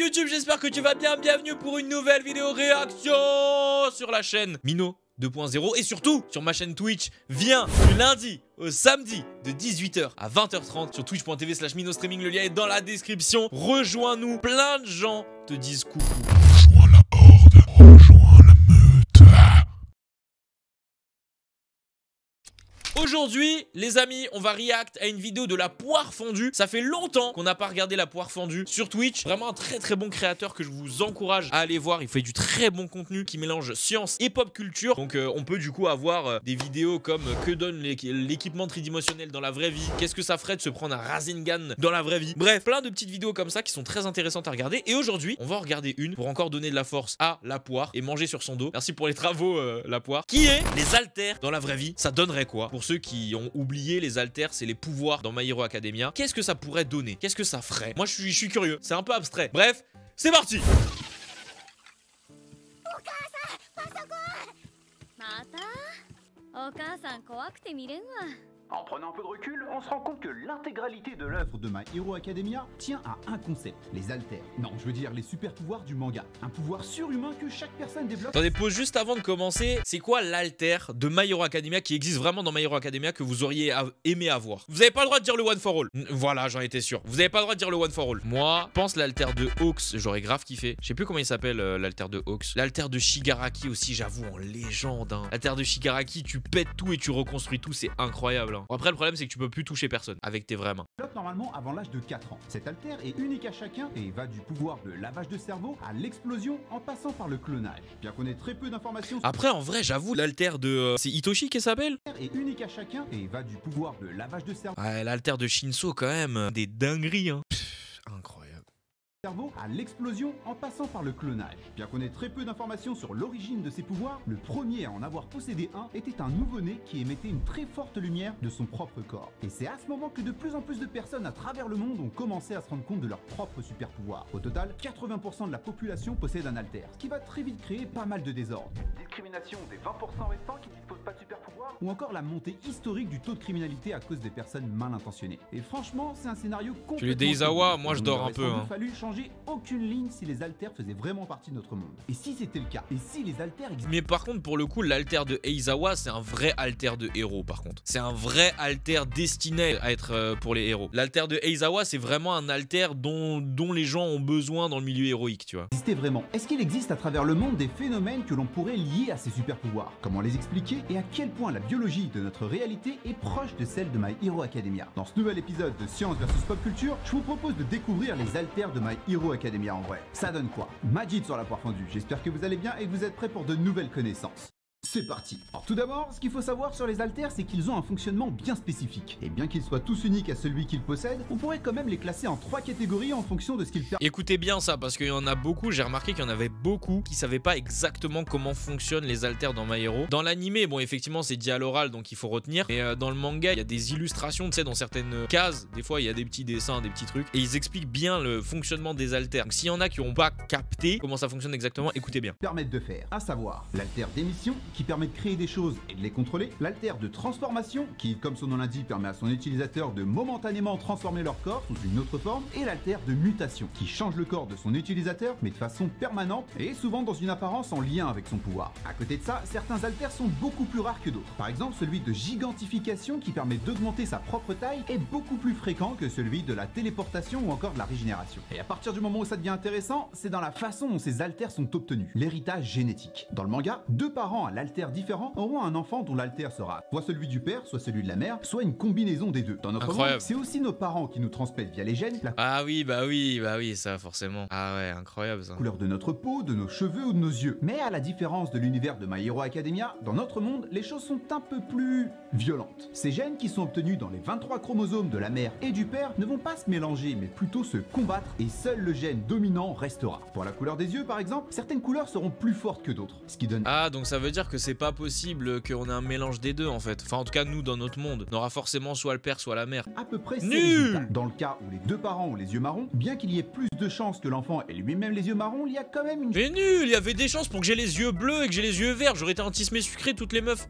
YouTube, j'espère que tu vas bien. Bienvenue pour une nouvelle vidéo réaction sur la chaîne Mino 2.0 et surtout sur ma chaîne Twitch. Viens du lundi au samedi de 18h à 20h30 sur twitch.tv/MinoStreaming. Le lien est dans la description. Rejoins-nous. Plein de gens te disent coucou. Rejoins la horde, rejoins la meute. Aujourd'hui, les amis, on va react à une vidéo de la poire fondue. Ça fait longtemps qu'on n'a pas regardé la poire fondue sur Twitch. Vraiment un très bon créateur que je vous encourage à aller voir. Il fait du très bon contenu qui mélange science et pop culture. Donc on peut du coup avoir des vidéos comme que donne l'équipement tridimensionnel dans la vraie vie. Qu'est-ce que ça ferait de se prendre un Rasengan dans la vraie vie. Bref, plein de petites vidéos comme ça qui sont très intéressantes à regarder. Et aujourd'hui, on va en regarder une pour encore donner de la force à la poire et manger sur son dos. Merci pour les travaux, la poire. Qui est les haltères dans la vraie vie? Ça donnerait quoi? Pour ceux qui ont oublié, les haltères, c'est les pouvoirs dans My Hero Academia. Qu'est-ce que ça pourrait donner? Qu'est-ce que ça ferait? Moi, je suis curieux. C'est un peu abstrait. Bref, c'est parti! En prenant un peu de recul, on se rend compte que l'intégralité de l'œuvre de My Hero Academia tient à un concept, les haltères. Non, je veux dire les super pouvoirs du manga. Un pouvoir surhumain que chaque personne développe. Attendez, pause juste avant de commencer. C'est quoi l'haltère de My Hero Academia qui existe vraiment dans My Hero Academia que vous auriez aimé avoir? Vous avez pas le droit de dire le one for all. Voilà, j'en étais sûr. Vous avez pas le droit de dire le one for all. Moi, je pense l'haltère de Hawks, j'aurais grave kiffé. Je sais plus comment il s'appelle l'haltère de Hawks. L'haltère de Shigaraki aussi, j'avoue, en légende. Hein. L'haltère de Shigaraki, tu pètes tout et tu reconstruis tout, c'est incroyable. Hein. Bon, après, le problème, c'est que tu peux plus toucher personne avec tes vraies mains. Normalement avant l'âge de 4 ans. Cet haltère est unique à chacun et va du pouvoir de lavage de cerveau à l'explosion en passant par le clonage. Bien qu'on ait très peu d'informations. Après, en vrai, j'avoue, l'haltère de... c'est Hitoshi qui s'appelle? Est unique à chacun et va du pouvoir de lavage de cerveau. Ouais, l'haltère de Shinso quand même, des dingueries, hein. Incroyable. À l'explosion en passant par le clonage. Bien qu'on ait très peu d'informations sur l'origine de ses pouvoirs, le premier à en avoir possédé un était un nouveau-né qui émettait une très forte lumière de son propre corps. Et c'est à ce moment que de plus en plus de personnes à travers le monde ont commencé à se rendre compte de leur propre super pouvoir. Au total, 80% de la population possède un haltère, ce qui va très vite créer pas mal de désordre. Discrimination des 20% restants qui ne disposent pas de super pouvoir, ou encore la montée historique du taux de criminalité à cause des personnes mal intentionnées. Et franchement, c'est un scénario complètement... Tu les Deizawa, moi je dors un peu. Hein. Fallu changer aucune ligne si les haltères faisaient vraiment partie de notre monde. Et si c'était le cas? Et si les haltères existaient? Mais par contre, pour le coup, l'haltère de Eizawa, c'est un vrai haltère de héros par contre. C'est un vrai haltère destiné à être pour les héros. L'haltère de Eizawa, c'est vraiment un haltère dont les gens ont besoin dans le milieu héroïque, tu vois. Existait vraiment? Est-ce qu'il existe à travers le monde des phénomènes que l'on pourrait lier à ces super pouvoirs? Comment les expliquer? Et à quel point la biologie de notre réalité est proche de celle de My Hero Academia? Dans ce nouvel épisode de Science vs Pop Culture, je vous propose de découvrir les haltères de My Hero Academia en vrai. Ça donne quoi? Majid sur la poire fondue. J'espère que vous allez bien et que vous êtes prêts pour de nouvelles connaissances. C'est parti. Alors tout d'abord, ce qu'il faut savoir sur les haltères, c'est qu'ils ont un fonctionnement bien spécifique. Et bien qu'ils soient tous uniques à celui qu'ils possèdent, on pourrait quand même les classer en 3 catégories en fonction de ce qu'ils permettent. Écoutez bien ça, parce qu'il y en a beaucoup, j'ai remarqué qu'il y en avait beaucoup qui savaient pas exactement comment fonctionnent les haltères dans My Hero. Dans l'animé, bon effectivement c'est dit à l'oral, donc il faut retenir. Mais dans le manga, il y a des illustrations, tu sais, dans certaines cases, des fois il y a des petits dessins, des petits trucs, et ils expliquent bien le fonctionnement des haltères. Donc s'il y en a qui n'ont pas capté comment ça fonctionne exactement, écoutez bien. Permettent de faire, à savoir l'haltère d'émission, qui permet de créer des choses et de les contrôler, l'haltère de transformation qui, comme son nom l'indique, permet à son utilisateur de momentanément transformer leur corps sous une autre forme, et l'haltère de mutation qui change le corps de son utilisateur mais de façon permanente et souvent dans une apparence en lien avec son pouvoir. À côté de ça, certains haltères sont beaucoup plus rares que d'autres. Par exemple, celui de gigantification qui permet d'augmenter sa propre taille est beaucoup plus fréquent que celui de la téléportation ou encore de la régénération. Et à partir du moment où ça devient intéressant, c'est dans la façon dont ces haltères sont obtenus, l'héritage génétique. Dans le manga, deux parents à l'haltère différent auront un enfant dont l'haltère sera soit celui du père, soit celui de la mère, soit une combinaison des deux. Dans notre monde, c'est aussi nos parents qui nous transmettent via les gènes la oui, ça forcément. Ah ouais, incroyable ça. Couleur de notre peau, de nos cheveux ou de nos yeux. Mais à la différence de l'univers de My Hero Academia, dans notre monde, les choses sont un peu plus violentes. Ces gènes qui sont obtenus dans les 23 chromosomes de la mère et du père ne vont pas se mélanger, mais plutôt se combattre, et seul le gène dominant restera. Pour la couleur des yeux par exemple, certaines couleurs seront plus fortes que d'autres, ce qui donne... Ah, donc ça veut dire que c'est pas possible qu'on ait un mélange des deux en fait. Enfin en tout cas nous dans notre monde, on aura forcément soit le père soit la mère. À peu près nul. Dans le cas où les deux parents ont les yeux marrons, bien qu'il y ait plus de chances que l'enfant ait lui-même les yeux marrons, il y a quand même une... Mais nul, il y avait des chances pour que j'ai les yeux bleus et que j'ai les yeux verts, j'aurais été un tismé sucré toutes les meufs.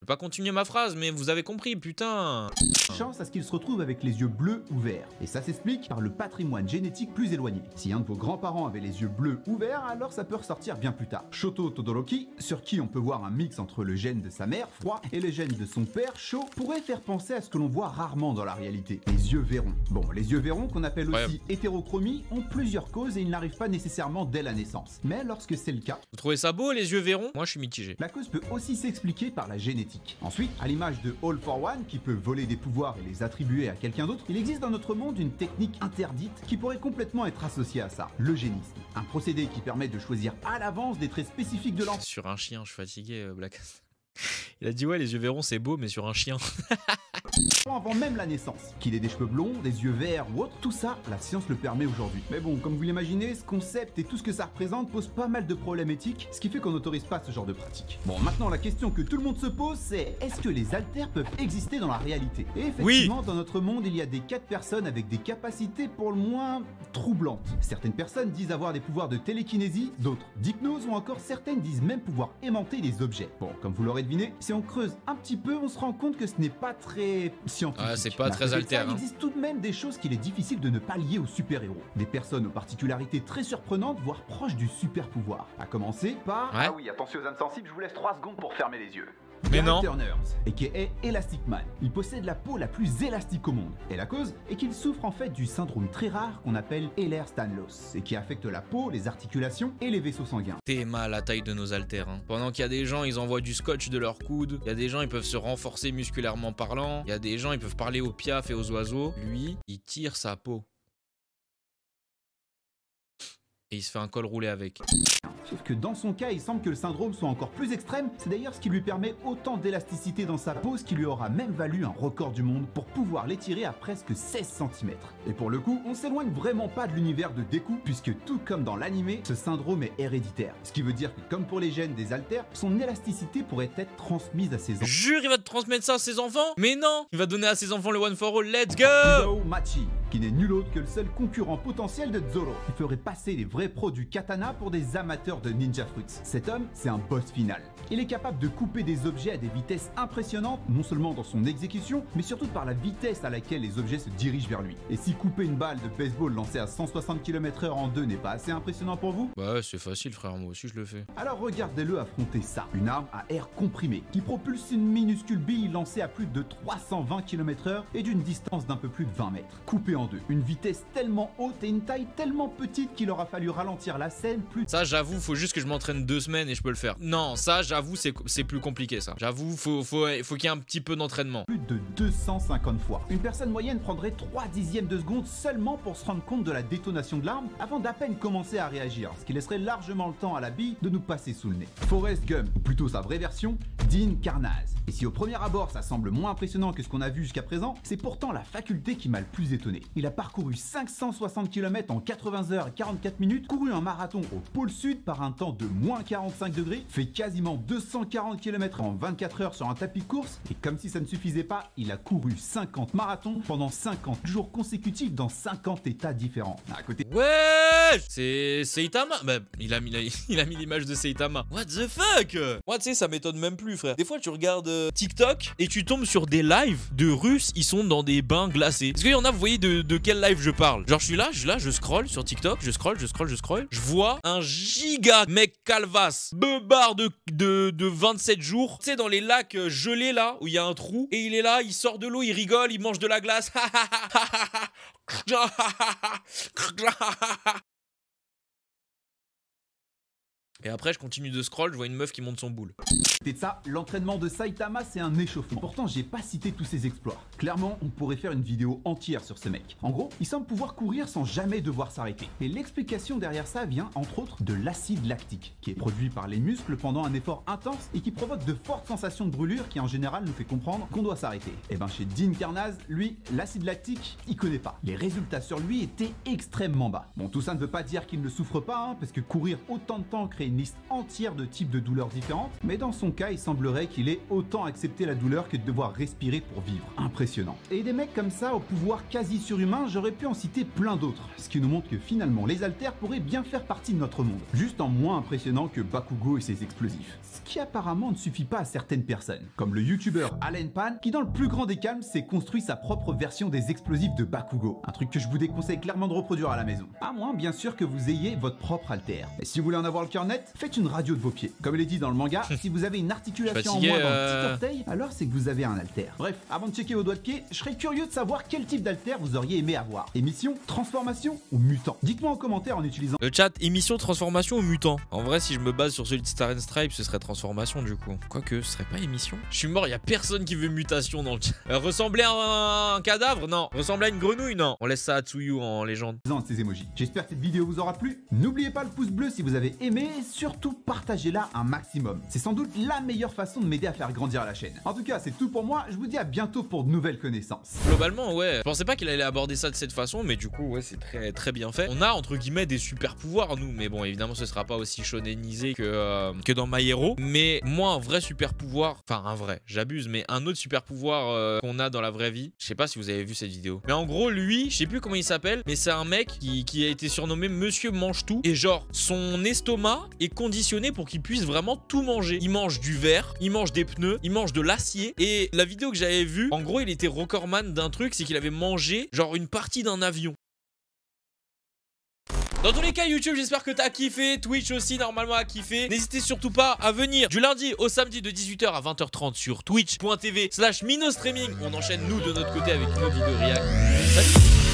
Je vais pas continuer ma phrase mais vous avez compris, putain. chance à ce qu'il se retrouve avec les yeux bleus ou verts. Et ça s'explique par le patrimoine génétique plus éloigné. Si un de vos grands-parents avait les yeux bleus ou verts, alors ça peut ressortir bien plus tard. Shoto Todoroki, sur qui on peut voir un mix entre le gène de sa mère, froid, et le gène de son père, chaud, pourrait faire penser à ce que l'on voit rarement dans la réalité, les yeux verrons. Bon, les yeux verrons, qu'on appelle aussi hétérochromie, ont plusieurs causes et ils n'arrivent pas nécessairement dès la naissance. Mais lorsque c'est le cas, Vous trouvez ça beau, les yeux verrons? Moi, je suis mitigé. la cause peut aussi s'expliquer par la génétique. Ensuite, à l'image de All for One, qui peut voler des pouvoirs et les attribuer à quelqu'un d'autre, il existe dans notre monde une technique interdite qui pourrait complètement être associée à ça, l'eugénisme. Un procédé qui permet de choisir à l'avance des traits spécifiques de l'enfant. Sur un chien, je suis fatigué, Black. Il a dit ouais, les yeux verrons, c'est beau, mais sur un chien. Avant même la naissance. Qu'il ait des cheveux blonds, des yeux verts ou autre, tout ça, la science le permet aujourd'hui. Mais bon, comme vous l'imaginez, ce concept et tout ce que ça représente pose pas mal de problèmes éthiques, ce qui fait qu'on n'autorise pas ce genre de pratique. Bon, maintenant la question que tout le monde se pose, c'est est-ce que les haltères peuvent exister dans la réalité? Et effectivement, dans notre monde, il y a des cas de personnes avec des capacités pour le moins troublantes. Certaines personnes disent avoir des pouvoirs de télékinésie, d'autres d'hypnose ou encore certaines disent même pouvoir aimanter des objets. Bon, comme vous l'aurez deviné, si on creuse un petit peu, on se rend compte que ce n'est pas très scientifique. Ah, c'est pas très altère. Il existe tout de même des choses qu'il est difficile de ne pas lier aux super-héros. Des personnes aux particularités très surprenantes, voire proches du super-pouvoir. À commencer par... Ouais. Ah oui, attention aux âmes sensibles, je vous laisse 3 secondes pour fermer les yeux. Mais Guy non. Turners, a.k.a. Elastic Man. Il possède la peau la plus élastique au monde. Et la cause est qu'il souffre en fait du syndrome très rare qu'on appelle Ehlers-Danlos, et qui affecte la peau, les articulations et les vaisseaux sanguins. T'es mal à la taille de nos haltères. Hein. Pendant qu'il y a des gens, ils envoient du scotch de leur coude. Il y a des gens, ils peuvent se renforcer musculairement parlant. Il y a des gens, ils peuvent parler aux piafs et aux oiseaux. Lui, il tire sa peau. Et il se fait un col roulé avec. Sauf que dans son cas, il semble que le syndrome soit encore plus extrême. C'est d'ailleurs ce qui lui permet autant d'élasticité dans sa peau, ce qui lui aura même valu un record du monde pour pouvoir l'étirer à presque 16 cm. Et pour le coup, on s'éloigne vraiment pas de l'univers de Deku, puisque tout comme dans l'animé, ce syndrome est héréditaire. Ce qui veut dire que comme pour les gènes des haltères, son élasticité pourrait être transmise à ses enfants. Jure, il va te transmettre ça à ses enfants? Mais non! Il va donner à ses enfants le One for All. Let's go! Hideo Machi, qui n'est nul autre que le seul concurrent potentiel de Zoro. Il ferait passer les vrais pros du katana pour des amateurs de ninja fruits. Cet homme, c'est un boss final. Il est capable de couper des objets à des vitesses impressionnantes, non seulement dans son exécution, mais surtout par la vitesse à laquelle les objets se dirigent vers lui. Et si couper une balle de baseball lancée à 160 km/h en deux n'est pas assez impressionnant pour vous, Bah, c'est facile, frère, moi aussi je le fais. alors regardez-le affronter ça, une arme à air comprimé, qui propulse une minuscule bille lancée à plus de 320 km/h et d'une distance d'un peu plus de 20 mètres. Coupée en deux, une vitesse tellement haute et une taille tellement petite qu'il aura fallu ralentir la scène plus de Ça, j'avoue, faut juste que je m'entraîne 2 semaines et je peux le faire. Non, ça, j'avoue, c'est plus compliqué, ça. J'avoue, faut qu'il y ait un petit peu d'entraînement. 250 fois. Une personne moyenne prendrait 3 dixièmes de seconde seulement pour se rendre compte de la détonation de l'arme avant d'à peine commencer à réagir, ce qui laisserait largement le temps à la bille de nous passer sous le nez. Forrest Gump, ou plutôt sa vraie version, Dean Karnaz. Et si au premier abord ça semble moins impressionnant que ce qu'on a vu jusqu'à présent, c'est pourtant la faculté qui m'a le plus étonné. Il a parcouru 560 km en 80 heures et 44 minutes, couru un marathon au pôle sud par un temps de moins 45 degrés, fait quasiment 240 km en 24 heures sur un tapis de course, et comme si ça ne suffisait pas, il a couru 50 marathons pendant 50 jours consécutifs dans 50 états différents. À côté... Ouais, c'est Saitama. Bah, il a mis l'image de Saitama. What the fuck? Moi, tu sais, ça m'étonne même plus, frère. Des fois, tu regardes TikTok et tu tombes sur des lives de Russes, ils sont dans des bains glacés. Est-ce qu'il y en a, vous voyez de quel live je parle? Genre, je suis là, je scroll sur TikTok, je scroll. Je vois un giga mec calvas, beubard de 27 jours. Tu sais, dans les lacs gelés là, où il y a un trou, et il est là, il sort de l'eau, il rigole, il mange de la glace. Et après, je continue de scroll, je vois une meuf qui monte son boule. Et de ça, l'entraînement de Saitama, c'est un échauffement. Pourtant, j'ai pas cité tous ses exploits. Clairement, on pourrait faire une vidéo entière sur ce mec. En gros, il semble pouvoir courir sans jamais devoir s'arrêter. Et l'explication derrière ça vient, entre autres, de l'acide lactique, qui est produit par les muscles pendant un effort intense et qui provoque de fortes sensations de brûlure qui, en général, nous fait comprendre qu'on doit s'arrêter. Et ben, chez Dean Karnaz, lui, l'acide lactique, il connaît pas. Les résultats sur lui étaient extrêmement bas. Bon, tout ça ne veut pas dire qu'il ne souffre pas, hein, parce que courir autant de temps crée une une liste entière de types de douleurs différentes, mais dans son cas, il semblerait qu'il ait autant accepté la douleur que de devoir respirer pour vivre. Impressionnant. Et des mecs comme ça, au pouvoir quasi surhumain, j'aurais pu en citer plein d'autres, ce qui nous montre que finalement, les haltères pourraient bien faire partie de notre monde, juste en moins impressionnant que Bakugo et ses explosifs. Ce qui apparemment ne suffit pas à certaines personnes, comme le youtubeur Allen Pan, qui dans le plus grand des calmes s'est construit sa propre version des explosifs de Bakugo, un truc que je vous déconseille clairement de reproduire à la maison, à moins bien sûr que vous ayez votre propre haltère. Et si vous voulez en avoir le cœur net, faites une radio de vos pieds. Comme il est dit dans le manga, si vous avez une articulation en moins dans le petit orteil, alors c'est que vous avez un haltère. Bref, avant de checker vos doigts de pied, je serais curieux de savoir quel type d'haltère vous auriez aimé avoir. Émission, transformation ou mutant? Dites-moi en commentaire en utilisant le chat, émission, transformation ou mutant? En vrai, si je me base sur celui de Star and Stripe, ce serait transformation du coup. Quoique, ce serait pas émission. Je suis mort, y a personne qui veut mutation dans le chat. Ressembler à un cadavre? Non. Ressembler à une grenouille? Non. On laisse ça à Tsuyu en légende. ces emojis. J'espère que cette vidéo vous aura plu. N'oubliez pas le pouce bleu si vous avez aimé et surtout partagez-la un maximum. C'est sans doute la meilleure façon de m'aider à faire grandir la chaîne. En tout cas, c'est tout pour moi. Je vous dis à bientôt pour de nouvelles connaissances. Globalement, ouais. Je pensais pas qu'il allait aborder ça de cette façon, mais du coup, ouais, c'est très bien fait. On a entre guillemets des super pouvoirs nous, mais bon, évidemment, ce sera pas aussi shonenisé que dans My Hero. Mais moi, un vrai super pouvoir, enfin un vrai, j'abuse, mais un autre super pouvoir qu'on a dans la vraie vie. Je sais pas si vous avez vu cette vidéo. Mais en gros, lui, je sais plus comment il s'appelle, mais c'est un mec qui a été surnommé Monsieur Mange-Tout. Et genre, son estomac est conditionné pour qu'il puisse vraiment tout manger. Il mange du verre, il mange des pneus, il mange de l'acier. Et la vidéo que j'avais vue, en gros, il était recordman d'un truc, c'est qu'il avait mangé genre une partie d'un avion. Dans tous les cas, YouTube, j'espère que t'as kiffé. Twitch aussi, normalement, a kiffé. N'hésitez surtout pas à venir du lundi au samedi de 18h à 20h30 sur twitch.tv/MinoStreaming. On enchaîne, nous, de notre côté, avec une autre vidéo react. Salut!